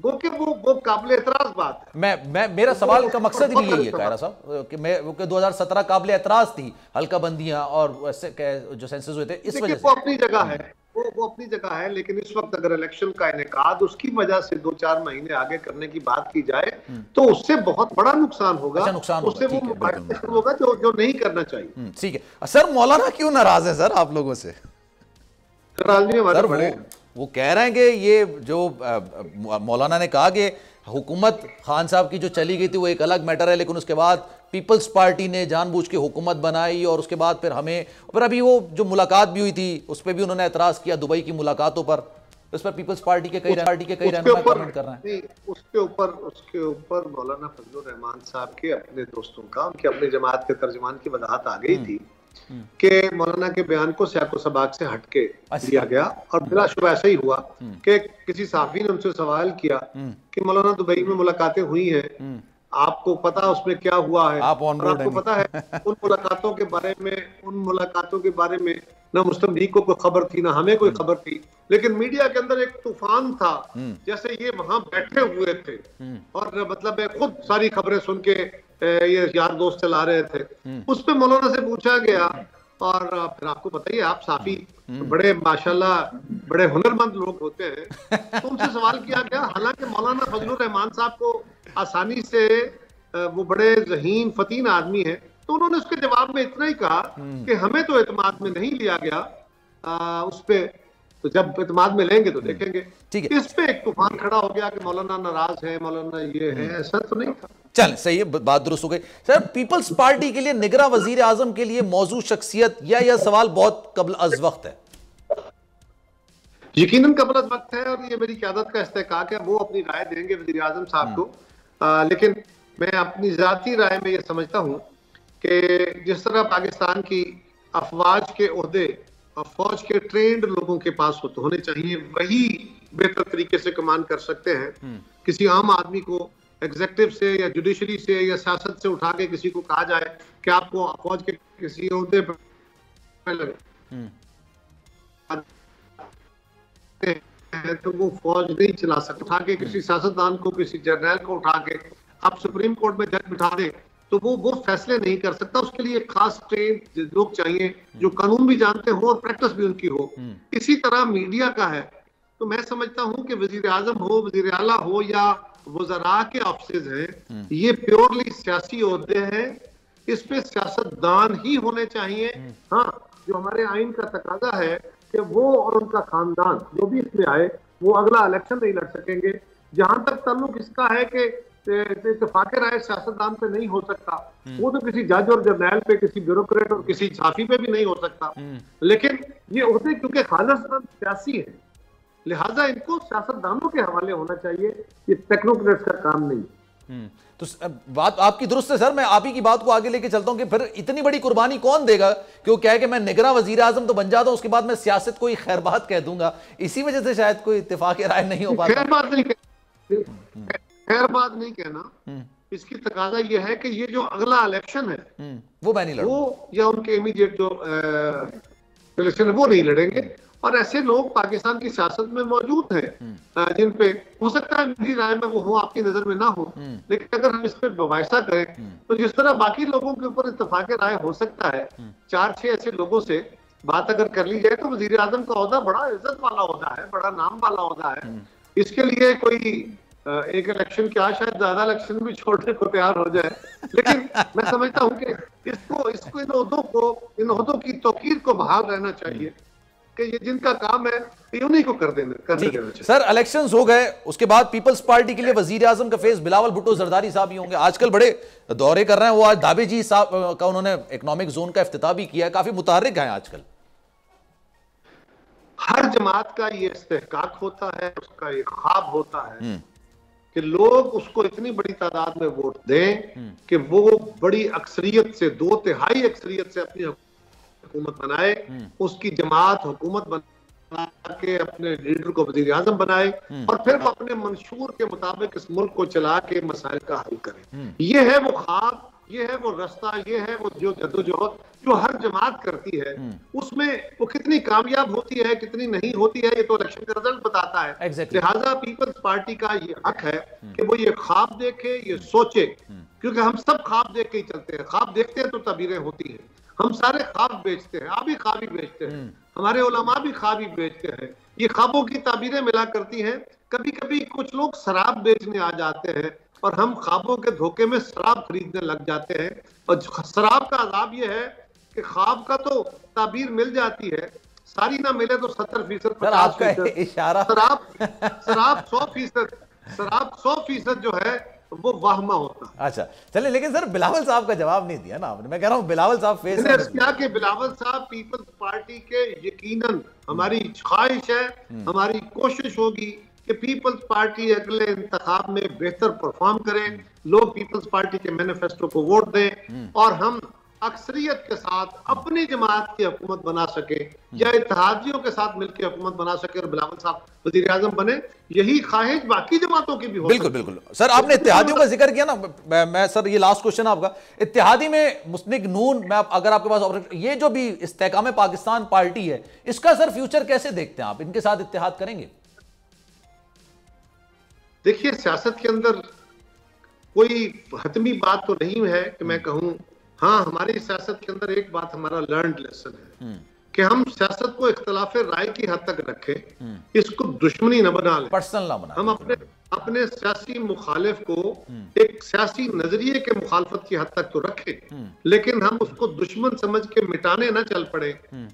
वो काबिल एतराज बात है। मेरा सवाल का मकसद ही यही है कायरा साहब कि 2017 काबिल एतराज थी हल्का बंदियां और जो सेंसस हुए थे, इस वजह से वो अपनी जगह है, वो अपनी जगह है। लेकिन इस वक्त अगर इलेक्शन का इनेकाद उसकी वजह से 2-4 महीने आगे करने की बात की जाए तो उससे बहुत बड़ा नुकसान होगा। उससे वो शुरू होगा जो नहीं करना चाहिए। ठीक है सर, मौलाना क्यों नाराज है सर आप लोगों से? वो कह रहे हैं कि ये जो मौलाना ने कहा कि हुकूमत खान साहब की जो चली गई थी वो एक अलग मैटर है, लेकिन उसके बाद पीपल्स पार्टी ने जानबूझ के हुकूमत बनाई और उसके बाद फिर हमें, फिर अभी वो जो मुलाकात भी हुई थी उस पर भी उन्होंने एतराज किया दुबई की मुलाकातों पर, उस पर पीपल्स पार्टी के कई रहनुमा कमेंट कर रहे हैं। उसके ऊपर मौलाना फजलुर रहमान साहब के अपने दोस्तों का, उनके अपने जमात के तर्जमान की वजाहत आ गई थी कि मौलाना के बयान को सियाको सबाक से हटके दिया गया, और बिलाशुबह ऐसा ही हुआ कि किसी साहबी ने उनसे सवाल किया कि मौलाना दुबई में मुलाकातें हुई हैं, आपको पता उसमें क्या हुआ है? आपको पता है उन मुलाकातों के बारे में ना मुस्लिम लीग को कोई खबर थी, ना हमें कोई खबर थी, लेकिन मीडिया के अंदर एक तूफान था, जैसे ये वहां बैठे हुए थे और मतलब खुद सारी खबरें सुन के ये यार दोस्त चला रहे थे। उस पे मौलाना से पूछा गया, और फिर आपको पता ही है, आप साफी बड़े माशाल्लाह बड़े हुनरमंद लोग होते हैं, तो उनसे सवाल किया गया। हालांकि मौलाना फजलुर रहमान साहब को आसानी से वो बड़े ज़हीन फतीन आदमी है, तो उन्होंने उसके जवाब में इतना ही कहा कि हमें तो एतमाद में नहीं लिया गया उस पे, तो जब एतमाद में लेंगे तो देखेंगे। ठीक है, इस पे एक तूफान खड़ा हो गया कि मौलाना नाराज है, मौलाना ये है, ऐसा तो नहीं था। चल सही है, बात दुरुस्त हो गई। सर पीपल्स पार्टी के लिए निगरां वजीर आजम के लिए मौजूद शख्सियत, यह सवाल बहुत कबल अज वक्त है? यकीनन कबल अज वक्त है, और ये मेरी क़यादत का इस्तेहकाक है, वो अपनी राय देंगे वजीर आजम साहब को। लेकिन मैं अपनी जाती राय में ये समझता हूँ कि जिस तरह पाकिस्तान की अफवाज के ओहदे और फौज के ट्रेंड लोगों के पास होने चाहिए, वही बेहतर तरीके से कमान कर सकते हैं। किसी आम आदमी को एग्जेक्टिव से या जुडिशरी से या सियासत से उठा के किसी को कहा जाए कि आपको फौज के किसी ओहदे पर लगे तो वो फौज नहीं चला सकता। उठा के किसी सियासतदान को, किसी जर्नैल को उठा के आप सुप्रीम कोर्ट में जज बिठा दें तो वो फैसले नहीं कर सकता। उसके लिए खास ट्रेन लोग चाहिए जो कानून भी जानते हो और प्रैक्टिस भी उनकी हो। इसी तरह मीडिया का है, तो मैं समझता हूं कि वजीर आजम हो, वजीर आला हो या वज़रा के ऑफिस हैं, ये प्योरली सियासी ओहदे हैं, इस पे सियासतदान ही होने चाहिए। हाँ, जो हमारे आइन का तकाजा है कि वो और उनका खानदान जो भी इसमें आए वो अगला इलेक्शन नहीं लड़ सकेंगे। जहां तक ताल्लुक इसका है कि इत्तेफाक राय सियासतदान पे नहीं हो सकता, वो तो किसी जज और जर्नैल पे, किसी ब्यूरोक्रेट और किसी साफी पे भी नहीं हो सकता। लेकिन ये ओहदे क्योंकि खालिस्तान सियासी है, लिहाजा इनको सियासतदानों के हवाले होना चाहिए, ये टेक्नोक्रेट्स का काम नहीं। तो बात आपकी दुरुस्त है सर। मैं आप ही की बात को आगे लेके चलता हूं कि फिर इतनी बड़ी कुर्बानी कौन देगा कि वो कहे कि मैं निगरां वजीर आजम तो बन जाता हूं, उसके बाद मैं सियासत को ही खैर बात कह दूंगा। इसी वजह से शायद कोई इत्तेफाक राय नहीं हो पाता। खैर बात नहीं कहना, इसकी तकाजा यह है कि ये जो अगला इलेक्शन है वो मैं नहीं लड़ूंगा, वो या उनके इमीडिएट जो इलेक्शन है वो नहीं लड़ेंगे। और ऐसे लोग पाकिस्तान की सियासत में मौजूद हैं जिन पे हो सकता है मेरी राय में वो हो, आपकी नजर में ना हो, लेकिन अगर हम इस पे मुबाहिसा करें तो जिस तरह बाकी लोगों के ऊपर इत्तेफाक राय हो सकता है, 4-6 ऐसे लोगों से बात अगर कर ली जाए तो वजीर आजम का ओहदा बड़ा इज्जत वाला ओहदा है, बड़ा नाम वाला ओहदा है। इसके लिए कोई एक इलेक्शन क्या, शायद ज्यादा इलेक्शन भी छोड़ने को तैयार हो जाए। लेकिन मैं समझता हूँ कि इसको इन ओहदों की तौकीर को बहाल रहना चाहिए कि ये जिनका काम है ये उन्हीं को कर देना चाहिए। सर, इलेक्शंस हो गए, उसके बाद पीपल्स पार्टी के लिए वजीर आजम का फेस बिलावल भुट्टो जरदारी साहब ही होंगे। आजकल बड़े दौरे कर रहे हैं वो। आज दाबे जी साहब का उन्होंने इकोनॉमिक जोन का इफ्तिताह भी किया है, काफी मुतहर्रिक है आजकल। हर जमात का ये इस्तेहकाक होता है, उसका ये ख्वाब होता है कि लोग उसको इतनी बड़ी तादाद में वोट दें कि वो बड़ी अक्सरियत से, 2/3 अक्सरियत से अपनी हुकूमत बनाए, उसकी जमात हुकूमत बना के अपने लीडर को वजीर आजम बनाए और फिर वो अपने मंशूर के मुताबिक इस मुल्क को चला के मसाइल का हल करे। ये है वो ख्वाब, ये है वो रास्ता, ये है वो जो जद्दोजहद जो हर जमात करती है। उसमें वो कितनी कामयाब होती है, कितनी नहीं होती है, ये तो इलेक्शन का रिजल्ट बताता है। लिहाजा पीपल्स पार्टी का ये हक है कि वो ये ख्वाब देखे, ये सोचे, क्योंकि हम सब ख्वाब देख के ही चलते हैं। ख्वाब देखते हैं तो तबीरें होती हैं। हम सारे ख्वाब बेचते हैं, आप भी ख्वाब ही बेचते हैं, हमारे उलमा भी ख्वाब ही बेचते हैं। ये ख्वाबों की ताबीरें मिला करती हैं। कभी कभी कुछ लोग शराब बेचने आ जाते हैं और हम ख्वाबों के धोखे में शराब खरीदने लग जाते हैं। और शराब का अजाब यह है कि ख्वाब का तो ताबीर मिल जाती है, सारी ना मिले तो 70%, 50%। शराब 100% जो है वो वाहमा होता। अच्छा चलिए, लेकिन सर बिलावल साहब का जवाब नहीं दिया ना आपने। मैं कह रहा हूँ बिलावल साहब फेस क्या कि बिलावल साहब पीपल्स पार्टी के, यकीनन हमारी ख्वाहिश है, हमारी कोशिश होगी कि पीपल्स पार्टी अगले इंतखाब में बेहतर परफॉर्म करे, लोग पीपल्स पार्टी के मैनिफेस्टो को वोट दें और हम अक्सरियत के साथ अपनी जमात की हुकूमत बना सके या इत्तेहादियों के साथ मिलकर हुकूमत बना सके और बिलावल साहब वज़ीर आज़म बने। यही ख्वाहिश बाकी जमातों की भी हो। बिल्कुल बिल्कुल सर, आपने इत्तेहादियों का जिक्र किया ना। मैं सर ये लास्ट क्वेश्चन आपका, इत्तेहादी में मुस्लिम नून, मैं अगर आपके पास ये जो भी इस्तेहकाम पाकिस्तान पार्टी है, इसका सर फ्यूचर कैसे देखते हैं आप? इनके साथ इत्तेहाद करेंगे? देखिए, सियासत के अंदर कोई हतमी बात तो नहीं है कि मैं कहूं। हाँ, हमारी सियासत के अंदर एक बात हमारा लर्नड लेसन है कि हम सियासत को इख्तलाफ राय की हद तक रखें, इसको दुश्मनी न बना लें, पर्सनल ना बना। हम अपने सियासी मुखालिफ को एक सियासी नजरिए के मुखालफत की हद तक तो रखें, लेकिन हम उसको दुश्मन समझ के मिटाने न चल पड़े।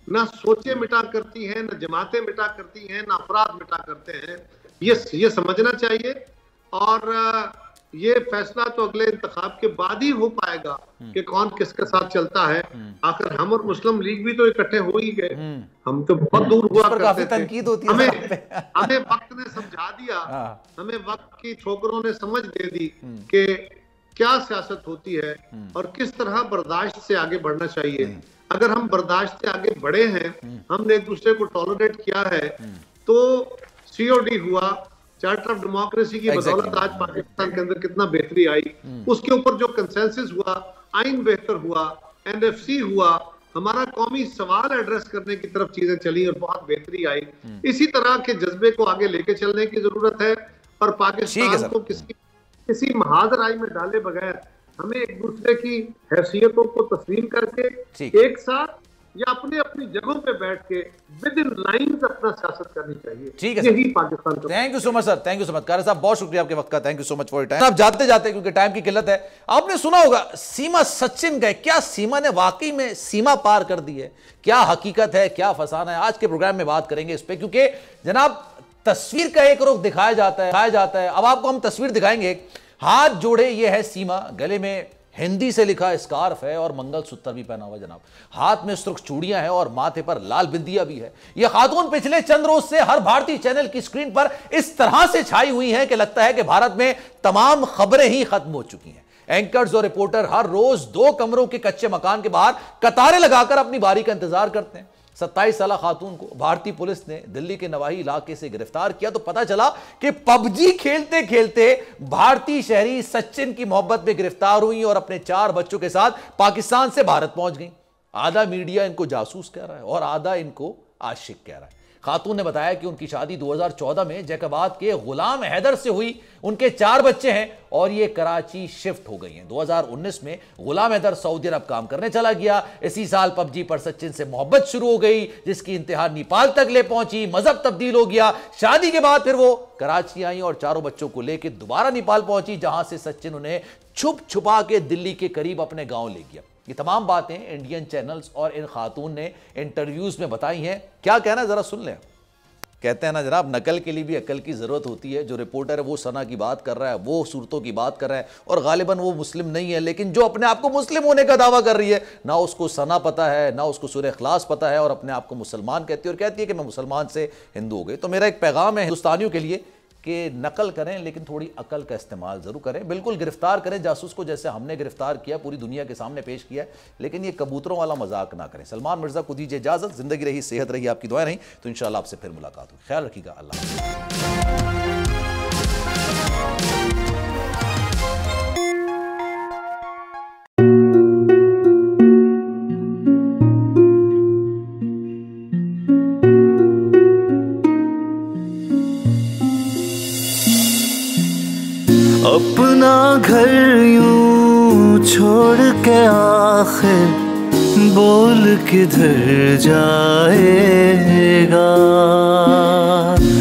ना सोचे मिटा करती हैं, न जमातें मिटा करती हैं, न अफराद मिटा करते हैं। ये समझना चाहिए। और ये फैसला तो अगले इंतखाब के बाद ही हो पाएगा कि कौन किसके साथ चलता है। आखिर हम और मुस्लिम लीग भी तो इकट्ठे हो ही गए, हम तो बहुत दूर हुआ करते थे। तनकीद होती है। हमें वक्त ने समझा दिया, हमें वक्त की ठोकरों ने समझ दे दी कि क्या सियासत होती है और किस तरह बर्दाश्त से आगे बढ़ना चाहिए। अगर हम बर्दाश्त से आगे बढ़े हैं, हमने एक दूसरे को टॉलरेट किया है, तो COD हुआ, चार्टर ऑफ डेमोक्रेसी की बदौलत आज पाकिस्तान के अंदर कितना बेहतरी आई, उसके ऊपर जो कंसेंसस हुआ, आइन बेहतर हुआ, NFC हुआ, हमारा कौमी सवाल एड्रेस करने की तरफ चीजें चली और बहुत बेहतरी आई। इसी तरह के जज्बे को आगे लेके चलने की जरूरत है और पाकिस्तान को किसी महाजराई में डाले बगैर हमें एक दूसरे की हैसियतों को तस्लीम करके एक साथ या अपनी अपनी जगहों पे बैठ के विद इन लाइंस अपना सियासत करनी चाहिए। ठीक है, यही पाकिस्तान का। Thank you so much sir, thank you so much कारी साहब, बहुत शुक्रिया आपके वक्त का, thank you so much for your time. आप जाते जाते, क्योंकि टाइम की किल्लत है, आपने सुना होगा सीमा सचिन गए, क्या सीमा ने वाकई में सीमा पार कर दी है, क्या हकीकत है, क्या फसाना है, आज के प्रोग्राम में बात करेंगे इस पे, क्योंकि जनाब तस्वीर का एक रुख दिखाया जाता है। अब आपको हम तस्वीर दिखाएंगे, हाथ जोड़े ये है सीमा, गले में हिंदी से लिखा स्कार्फ है और मंगलसूत्र भी पहना हुआ जनाब, हाथ में सुर्ख चूड़ियां हैं और माथे पर लाल बिंदिया भी है। यह खातून पिछले चंद रोज से हर भारतीय चैनल की स्क्रीन पर इस तरह से छाई हुई हैं कि लगता है कि भारत में तमाम खबरें ही खत्म हो चुकी हैं। एंकर्स और रिपोर्टर हर रोज 2 कमरों के कच्चे मकान के बाहर कतारें लगाकर अपनी बारी का इंतजार करते हैं। 27 साल खातून को भारतीय पुलिस ने दिल्ली के नवाही इलाके से गिरफ्तार किया तो पता चला कि PUBG खेलते खेलते भारतीय शहरी सचिन की मोहब्बत में गिरफ्तार हुई और अपने 4 बच्चों के साथ पाकिस्तान से भारत पहुंच गई। आधा मीडिया इनको जासूस कह रहा है और आधा इनको आशिक कह रहा है। खातून ने बताया कि उनकी शादी 2014 में जैकाबाद के गुलाम हैदर से हुई, उनके 4 बच्चे हैं और ये कराची शिफ्ट हो गई हैं। 2019 में गुलाम हैदर सऊदी अरब काम करने चला गया। इसी साल PUBG पर सचिन से मोहब्बत शुरू हो गई, जिसकी इंतहा नेपाल तक ले पहुंची, मजहब तब्दील हो गया। शादी के बाद फिर वो कराची आई और 4 बच्चों को लेकर दोबारा नेपाल पहुंची, जहां से सचिन उन्हें छुप छुपा के दिल्ली के करीब अपने गांव ले गया। ये तमाम बातें इंडियन चैनल्स और इन खातून ने इंटरव्यूज में बताई हैं। क्या कहना है जरा सुन लें। कहते हैं ना जनाब, नकल के लिए भी अकल की ज़रूरत होती है। जो रिपोर्टर है वो सना की बात कर रहा है, वो सूरतों की बात कर रहा है और गालिबन वो मुस्लिम नहीं है, लेकिन जो अपने आप को मुस्लिम होने का दावा कर रही है, ना उसको सना पता है, ना उसको सूरह इखलास पता है और अपने आप को मुसलमान कहती है और कहती है कि मैं मुसलमान से हिंदू हो गई। तो मेरा एक पैगाम है हिंदुस्तानियों के लिए कि नकल करें लेकिन थोड़ी अकल का इस्तेमाल जरूर करें। बिल्कुल गिरफ्तार करें जासूस को, जैसे हमने गिरफ्तार किया, पूरी दुनिया के सामने पेश किया है, लेकिन ये कबूतरों वाला मजाक ना करें। सलमान मिर्जा को दीजिए इजाजत। जिंदगी रही, सेहत रही, आपकी दुआएं रही, तो इंशाल्लाह आपसे फिर मुलाकात होगी। ख्याल रखिएगा, अल्लाह। अपना घर यूं छोड़ के आखिर बोल किधर जाएगा।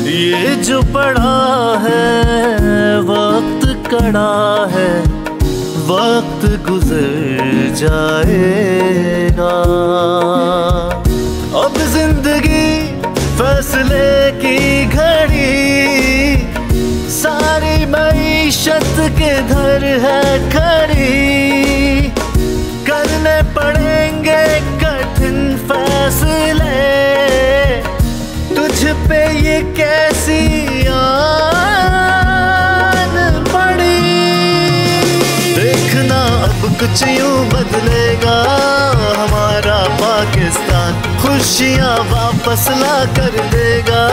ये जो पड़ा है वक्त कड़ा है, वक्त गुजर जाएगा। अब जिंदगी फैसले की घड़ी, सारी मईशत किधर है खड़ी। करने पड़ेंगे कठिन फैसले, तुझ पे ये कैसी आन पड़ी। देखना अब कुछ यूं बदलेगा हमारा पाकिस्तान, खुशियाँ वापस ला कर देगा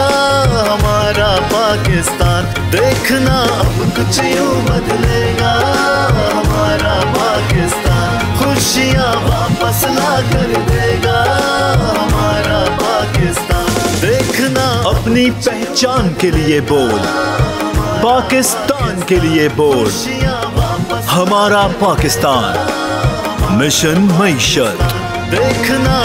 हमारा पाकिस्तान। देखना अब कुछ यूं बदलेगा हमारा पाकिस्तान, खुशियाँ वापस ला कर देगा हमारा पाकिस्तान। देखना अपनी पहचान के लिए बोल, पाकिस्तान के लिए बोल, हमारा पाकिस्तान मिशन मईशत। देखना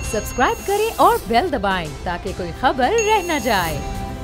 सब्सक्राइब करें और बेल दबाएं ताकि कोई खबर रह न जाए।